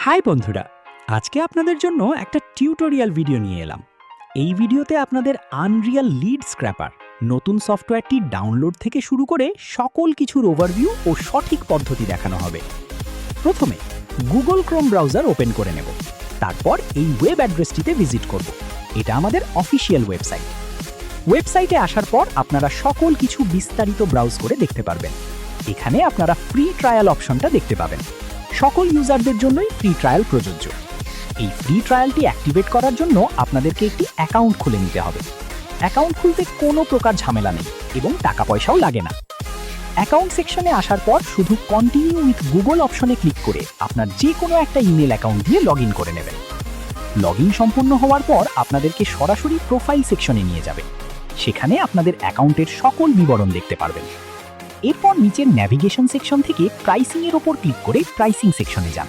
High বন্ধুরা, আজকে আপনাদের জন্য একটা টিউটোরিয়াল ভিডিও নিয়ে এলাম। এই ভিডিওতে আপনাদের আনরিয়াল লিড স্ক্র্যাপার নতুন সফটওয়্যারটি ডাউনলোড থেকে শুরু করে সকল কিছুর ওভারভিউ ও সঠিক পদ্ধতি দেখানো হবে। প্রথমে গুগল ক্রোম ব্রাউজার ওপেন করে নেব, তারপর এই ওয়েব অ্যাড্রেসটিতে ভিজিট করব। এটা আমাদের অফিসিয়াল ওয়েবসাইট। ওয়েবসাইটে আসার পর আপনারা সকল কিছু বিস্তারিত ব্রাউজ করে দেখতে পারবেন। এখানে আপনারা ফ্রি ট্রায়াল অপশনটা দেখতে পাবেন। সকল ইউজারদের জন্যই ফ্রি ট্রায়াল প্রযোজ্য। এই ফ্রি ট্রায়ালটি অ্যাক্টিভেট করার জন্য আপনাদেরকে একটি অ্যাকাউন্ট খুলে নিতে হবে। অ্যাকাউন্ট খুলতে কোনো প্রকার ঝামেলা নেই এবং টাকা পয়সাও লাগে না। অ্যাকাউন্ট সেকশনে আসার পর শুধু কন্টিনিউ উইথ গুগল অপশনে ক্লিক করে আপনার যে কোনো একটা ইমেল অ্যাকাউন্ট দিয়ে লগ ইন করে নেবেন। লগ ইন সম্পূর্ণ হওয়ার পর আপনাদেরকে সরাসরি প্রোফাইল সেকশনে নিয়ে যাবে। সেখানে আপনাদের অ্যাকাউন্টের সকল বিবরণ দেখতে পারবেন। এরপর নিচের ন্যাভিগেশন সেকশন থেকে প্রাইসিং এর উপর ক্লিক করে প্রাইসিং সেকশনে যান।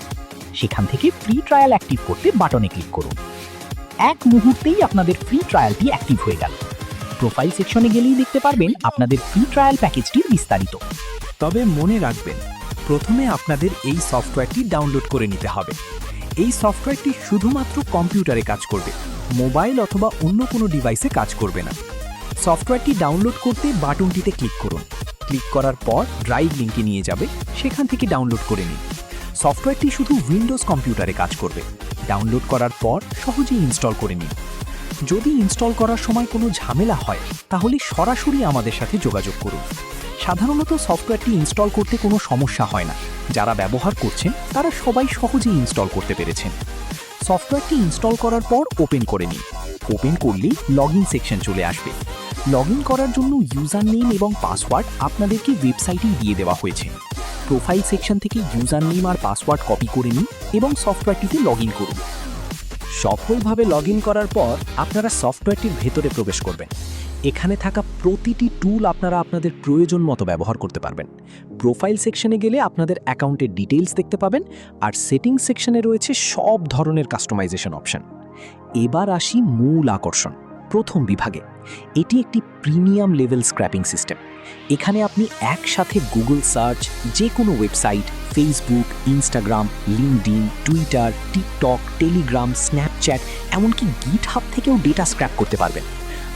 সেখান থেকে ফ্রি ট্রায়াল অ্যাক্টিভ করতে বাটনে ক্লিক করুন। এক মুহূর্তেই আপনাদের ফ্রি ট্রায়ালটি অ্যাক্টিভ হয়ে গেল। প্রোফাইল সেকশনে গেলেই দেখতে পারবেন আপনাদের ফ্রি ট্রায়াল প্যাকেজটির বিস্তারিত। তবে মনে রাখবেন, প্রথমে আপনাদের এই সফটওয়্যারটি ডাউনলোড করে নিতে হবে। এই সফটওয়্যারটি শুধুমাত্র কম্পিউটারে কাজ করবে, মোবাইল অথবা অন্য কোনো ডিভাইসে কাজ করবে না। সফটওয়্যারটি ডাউনলোড করতে বাটনটিতে ক্লিক করুন। ক্লিক করার পর ড্রাইভ লিঙ্কে নিয়ে যাবে, সেখান থেকে ডাউনলোড করে নিন। সফটওয়্যারটি শুধু উইন্ডোজ কম্পিউটারে কাজ করবে। ডাউনলোড করার পর সহজেই ইনস্টল করে নিন। যদি ইনস্টল করার সময় কোনো ঝামেলা হয় তাহলে সরাসরি আমাদের সাথে যোগাযোগ করুন। সাধারণত সফটওয়্যারটি ইনস্টল করতে কোনো সমস্যা হয় না। যারা ব্যবহার করছেন তারা সবাই সহজেই ইনস্টল করতে পেরেছেন। সফটওয়্যারটি ইনস্টল করার পর ওপেন করে নিন। ওপেন করলেই লগ ইন সেকশন চলে আসবে। লগ ইন করার জন্য ইউজার নেম এবং পাসওয়ার্ড আপনাদেরকে ওয়েবসাইটেই দিয়ে দেওয়া হয়েছে। প্রোফাইল সেকশন থেকে ইউজার নেম আর পাসওয়ার্ড কপি করে নিন এবং সফটওয়্যারটিতে লগ ইন করুন। সফলভাবে লগ ইন করার পর আপনারা সফটওয়্যারটির ভেতরে প্রবেশ করবেন। এখানে থাকা প্রতিটি টুল আপনারা আপনাদের প্রয়োজন মতো ব্যবহার করতে পারবেন। প্রোফাইল সেকশনে গেলে আপনাদের অ্যাকাউন্টের ডিটেইলস দেখতে পাবেন, আর সেটিংস সেকশনে রয়েছে সব ধরনের কাস্টমাইজেশন অপশন। এবার আসি মূল আকর্ষণ, প্রথম বিভাগে। এটি একটি প্রিমিয়াম লেভেল স্ক্র্যাপিং সিস্টেম। এখানে আপনি একসাথে গুগল সার্চ, যে কোনো website, Facebook, Instagram, LinkedIn, Twitter, TikTok, Telegram, Snapchat, এমনকি গিটহাব থেকেও ডেটা স্ক্র্যাপ করতে পারবেন।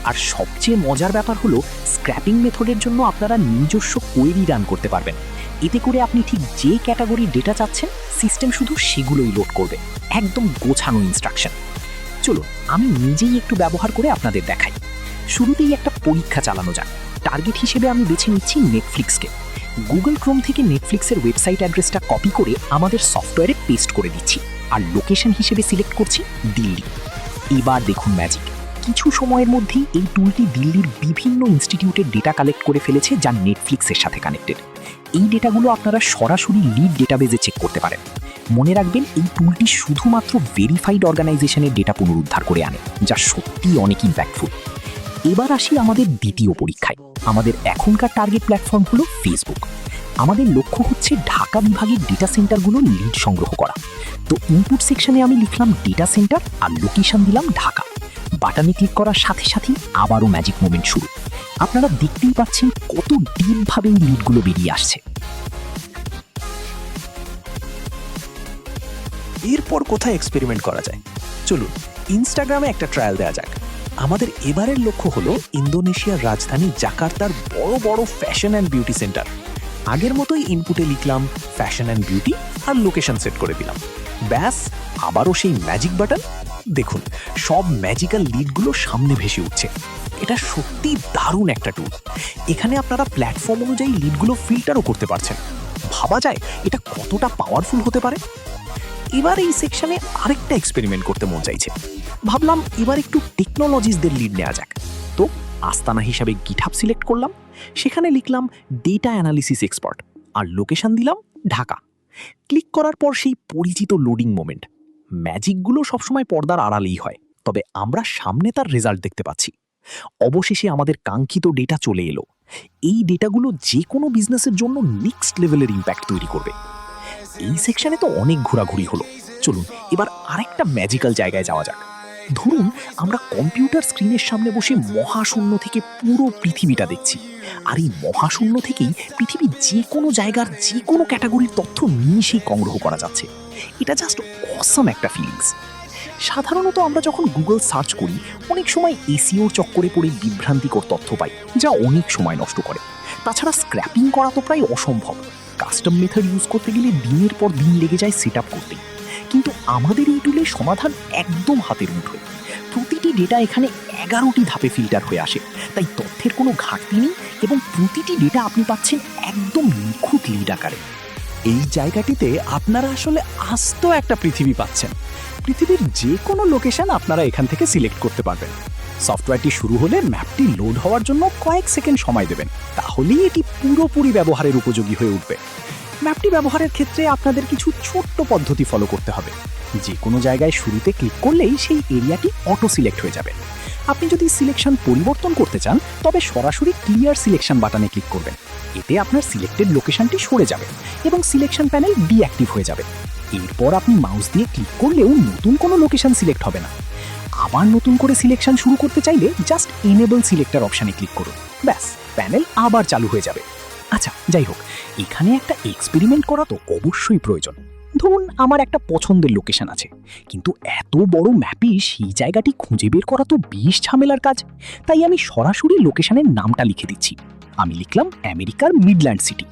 আর সবচেয়ে মজার ব্যাপার হলো, স্ক্র্যাপিং মেথডের জন্য আপনারা নিজস্ব কোয়েরি রান করতে পারবেন। এতে করে আপনি ঠিক যে ক্যাটাগরির ডেটা চাচ্ছেন, সিস্টেম শুধু সেগুলোই লোড করবে। একদম গোছানো ইনস্ট্রাকশন। চলুন আমি নিজেই একটু ব্যবহার করে আপনাদের দেখাই। শুরুতেই একটা পরীক্ষা চালানো যাক। টার্গেট হিসেবে আমি বেছে নিচ্ছি নেটফ্লিক্সকে। গুগল ক্রোম থেকে নেটফ্লিক্সের ওয়েবসাইট অ্যাড্রেসটা কপি করে আমাদের সফটওয়্যারে পেস্ট করে দিচ্ছি, আর লোকেশন হিসেবে সিলেক্ট করছি দিল্লি। এবার দেখুন ম্যাজিক, কিছু সময়ের মধ্যেই এই টুলটি দিল্লির বিভিন্ন ইনস্টিটিউটের ডেটা কালেক্ট করে ফেলেছে, যা নেটফ্লিক্সের সাথে কানেক্টেড। এই ডেটাগুলো আপনারা সরাসরি লিড ডেটাবেজে চেক করতে পারেন। মনে রাখবেন, এই টুলটি শুধুমাত্র ভেরিফাইড অর্গানাইজেশনের ডেটা পুনরুদ্ধার করে আনে, যা সত্যিই অনেক ইম্প্যাক্টফুল। এবার আসি আমাদের দ্বিতীয় পরীক্ষায়। আমাদের এখনকার টার্গেট প্ল্যাটফর্ম হলো ফেসবুক। আমাদের লক্ষ্য হচ্ছে ঢাকা বিভাগের ডেটা সেন্টারগুলো লিড সংগ্রহ করা। তো ইনপুট সেকশনে আমি লিখলাম ডেটা সেন্টার আর লোকেশন দিলাম ঢাকা। বাটনে ক্লিক করার সাথে সাথেই আবারও ম্যাজিক মোমেন্ট শুরু। আপনারা দেখতেই পাচ্ছেন কত ডিপভাবে এই লিডগুলো বেরিয়ে আসছে। এরপর কোথায় এক্সপেরিমেন্ট করা যায়? চলুন ইনস্টাগ্রামে একটা ট্রায়াল দেওয়া যাক। আমাদের এবারের লক্ষ্য হলো ইন্দোনেশিয়ার রাজধানী জাকার্তার বড় বড় ফ্যাশন অ্যান্ড বিউটি সেন্টার। আগের মতোই ইনপুটে লিখলাম ফ্যাশন অ্যান্ড বিউটি আর লোকেশন সেট করে দিলাম। ব্যাস, আবারও সেই ম্যাজিক বাটন। দেখুন সব ম্যাজিক্যাল লিডগুলো সামনে ভেসে উঠছে। এটা সত্যি দারুণ একটা টুল। এখানে আপনারা প্ল্যাটফর্ম অনুযায়ী লিডগুলো ফিল্টারও করতে পারছেন। ভাবা যায় এটা কতটা পাওয়ারফুল হতে পারে। এবার এই সেকশনে আরেকটা এক্সপেরিমেন্ট করতে মন চাইছে। ভাবলাম এবার একটু টেকনোলজিসদের লিড নেওয়া যাক। তো আস্তানা হিসাবে গিটহাব সিলেক্ট করলাম। সেখানে লিখলাম ডেটা অ্যানালিসিস এক্সপার্ট আর লোকেশন দিলাম ঢাকা। ক্লিক করার পর সেই পরিচিত লোডিং মোমেন্ট। ম্যাজিকগুলো সবসময় পর্দার আড়ালেই হয়, তবে আমরা সামনে তার রেজাল্ট দেখতে পাচ্ছি। অবশেষে আমাদের কাঙ্ক্ষিত ডেটা চলে এলো। এই ডেটাগুলো যে কোনো বিজনেসের জন্য নেক্সট লেভেলের ইম্প্যাক্ট তৈরি করবে। এই সেকশনে তো অনেক ঘোরাঘুরি হলো। চলুন এবার আরেকটা ম্যাজিক্যাল জায়গায় যাওয়া যাক। ধরুন আমরা কম্পিউটার স্ক্রিনের সামনে বসে মহাশূন্য থেকে পুরো পৃথিবীটা দেখছি, আর এই মহাশূন্য থেকেই পৃথিবীর যে কোনো জায়গার যে কোনো ক্যাটাগরির তথ্য নিমিষেই সংগ্রহ করা যাচ্ছে। এটা জাস্ট অসাম একটা ফিলিংস। সাধারণত আমরা যখন গুগল সার্চ করি অনেক সময় এসইওর চক্করে পড়ে বিভ্রান্তিকর তথ্য পাই, যা অনেক সময় নষ্ট করে। তাছাড়া স্ক্র্যাপিং করা তো প্রায় অসম্ভব। কাস্টম মেথড ইউজ করতে গেলে দিনের পর দিন লেগে যায় সেট আপ করতে। কিন্তু আমাদের এই টুলের সমাধান একদম হাতের মুঠোয়। প্রতিটি ডেটা এখানে 11টি ধাপে ফিল্টার হয়ে আসে, তাই তথ্যের কোনো ঘাটতি নেই এবং প্রতিটি ডেটা আপনি পাচ্ছেন একদম নিখুঁত লিড আকারে। এই জায়গাটিতে আপনারা আসলে আস্ত একটা পৃথিবী পাচ্ছেন। পৃথিবীর যে কোনো লোকেশন আপনারা এখান থেকে সিলেক্ট করতে পারবেন। সফটওয়্যারটি শুরু হলে ম্যাপটি লোড হওয়ার জন্য কয়েক সেকেন্ড সময় দেবেন, তাহলেই এটি পুরোপুরি ব্যবহারের উপযোগী হয়ে উঠবে। ম্যাপটি ব্যবহারের ক্ষেত্রে আপনাদের কিছু ছোট্ট পদ্ধতি ফলো করতে হবে। যে কোনো জায়গায় শুরুতে ক্লিক করলেই সেই এরিয়াটি অটো সিলেক্ট হয়ে যাবে। আপনি যদি সিলেকশন পরিবর্তন করতে চান তবে সরাসরি ক্লিয়ার সিলেকশন বাটনে ক্লিক করবেন। এতে আপনার সিলেক্টেড লোকেশনটি সরে যাবে এবং সিলেকশন প্যানেল ডিঅ্যাক্টিভ হয়ে যাবে। এরপর আপনি মাউস দিয়ে ক্লিক করলেও নতুন কোনো লোকেশন সিলেক্ট হবে না। আবার নতুন করে সিলেকশন শুরু করতে চাইলে জাস্ট এনেবল সিলেক্টর অপশানে ক্লিক করুন, ব্যাস প্যানেল আবার চালু হয়ে যাবে। আচ্ছা, যাই হোক, এখানে একটা এক্সপেরিমেন্ট করা তো অবশ্যই প্রয়োজন। ধরুন আমার একটা পছন্দের লোকেশন আছে, কিন্তু এত বড় ম্যাপে সেই জায়গাটি খুঁজে বের করা তো বেশ ঝামেলার কাজ। তাই আমি সরাসরি লোকেশনের নামটা লিখে দিচ্ছি। আমি লিখলাম আমেরিকার মিডল্যান্ড সিটি।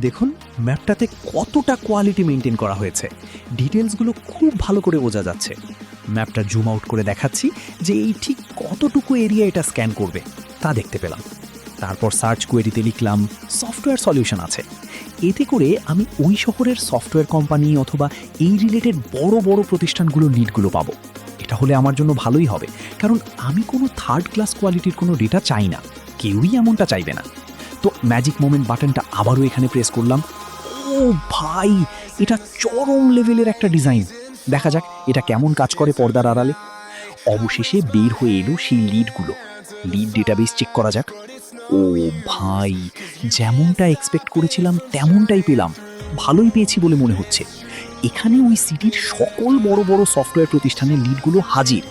দেখুন ম্যাপটাতে কতটা কোয়ালিটি মেনটেন করা হয়েছে, ডিটেলসগুলো খুব ভালো করে বোঝা যাচ্ছে। ম্যাপটা জুম আউট করে দেখাচ্ছি যে এই ঠিক কতটুকু এরিয়া এটা স্ক্যান করবে তা দেখতে পেলাম। তারপর সার্চ কোয়েরিতে লিখলাম সফটওয়্যার সলিউশন আছে। এতে করে আমি ওই শহরের সফটওয়্যার কোম্পানি অথবা এই রিলেটেড বড় বড় প্রতিষ্ঠানগুলোর লিডগুলো পাবো। এটা হলে আমার জন্য ভালোই হবে, কারণ আমি কোনো থার্ড ক্লাস কোয়ালিটির কোনো ডেটা চাই না, কেউই এমনটা চাইবে না। তো ম্যাজিক মোমেন্ট বাটনটা আবারও এখানে প্রেস করলাম। ও ভাই, এটা চরম লেভেলের একটা ডিজাইন। দেখা যাক এটা কেমন কাজ করে পর্দার আড়ালে। অবশেষে বের হয়ে এলো সেই লিডগুলো। লিড ডেটাবেস চেক করা যাক। ও ভাই, যেমনটা এক্সপেক্ট করেছিলাম তেমনটাই পেলাম। ভালোই পেয়েছি বলে মনে হচ্ছে। এখানে ওই সিটির সকল বড় বড় সফটওয়্যার প্রতিষ্ঠানের লিডগুলো হাজির।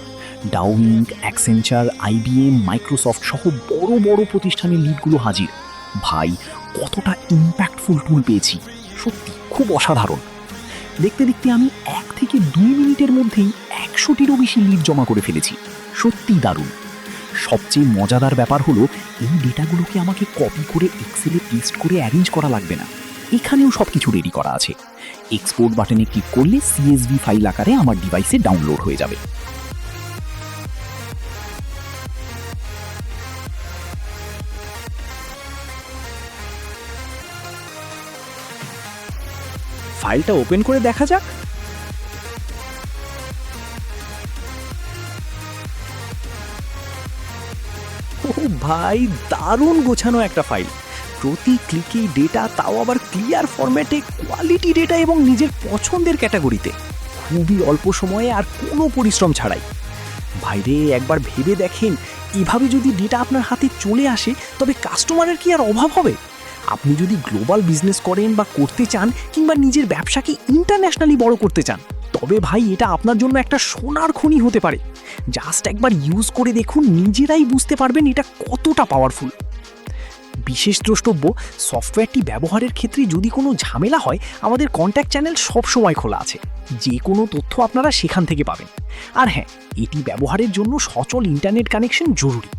ডাউইং, অ্যাক্সেঞ্চার, আইবিএম, মাইক্রোসফট সহ বড় বড় প্রতিষ্ঠানের লিডগুলো হাজির। ভাই, কতটা ইম্প্যাক্টফুল টুল পেয়েছি, সত্যি খুব অসাধারণ। দেখতে দেখতে আমি 1 থেকে 2 মিনিটের মধ্যেই 100টিরও বেশি লিড জমা করে ফেলেছি। সত্যিই দারুণ। সবচেয়ে মজাদার ব্যাপার হলো এই ডেটাগুলোকে আমাকে কপি করে এক্সেলে পেস্ট করে অ্যারেঞ্জ করা লাগবে না। এখানেও সব কিছু রেডি করা আছে। এক্সপোর্ট বাটনে ক্লিক করলে সিএসভি ফাইল আকারে আমার ডিভাইসে ডাউনলোড হয়ে যাবে। ফাইলটা ওপেন করে দেখা যাক। ও ভাই, দারুণ গোছানো একটা ফাইল। প্রতি ক্লিকেই ডেটা, তাও আবার ক্লিয়ার ফরম্যাটে, কোয়ালিটি ডেটা এবং নিজের পছন্দের ক্যাটাগরিতে। খুবই অল্প সময়ে আর কোনো পরিশ্রম ছাড়াই। ভাইরে, একবার ভেবে দেখেন, এভাবে যদি ডেটা আপনার হাতে চলে আসে তবে কাস্টমারের কি আর অভাব হবে? আপনি যদি গ্লোবাল বিজনেস করেন বা করতে চান, কিংবা নিজের ব্যবসাকে ইন্টারন্যাশনালি বড় করতে চান, তবে ভাই এটা আপনার জন্য একটা সোনার খনি হতে পারে। জাস্ট একবার ইউজ করে দেখুন, নিজেরাই বুঝতে পারবেন এটা কতটা পাওয়ারফুল। বিশেষ দ্রষ্টব্য, সফটওয়্যারটি ব্যবহারের ক্ষেত্রে যদি কোনো ঝামেলা হয়, আমাদের কন্ট্যাক্ট চ্যানেল সবসময় খোলা আছে। যে কোনো তথ্য আপনারা সেখান থেকে পাবেন। আর হ্যাঁ, এটি ব্যবহারের জন্য সচল ইন্টারনেট কানেকশন জরুরি।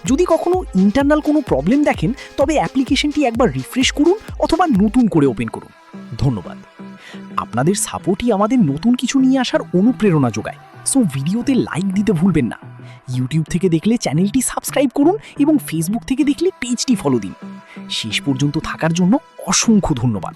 যদি কখনো ইন্টারনাল কোনো প্রবলেম দেখেন, তবে অ্যাপ্লিকেশনটি একবার রিফ্রেশ করুন অথবা নতুন করে ওপেন করুন। ধন্যবাদ। আপনাদের সাপোর্টই আমাদের নতুন কিছু নিয়ে আসার অনুপ্রেরণা যোগায়। সো ভিডিওতে লাইক দিতে ভুলবেন না। ইউটিউব থেকে দেখলে চ্যানেলটি সাবস্ক্রাইব করুন এবং ফেসবুক থেকে দেখলে পেজটি ফলো দিন। শেষ পর্যন্ত থাকার জন্য অসংখ্য ধন্যবাদ।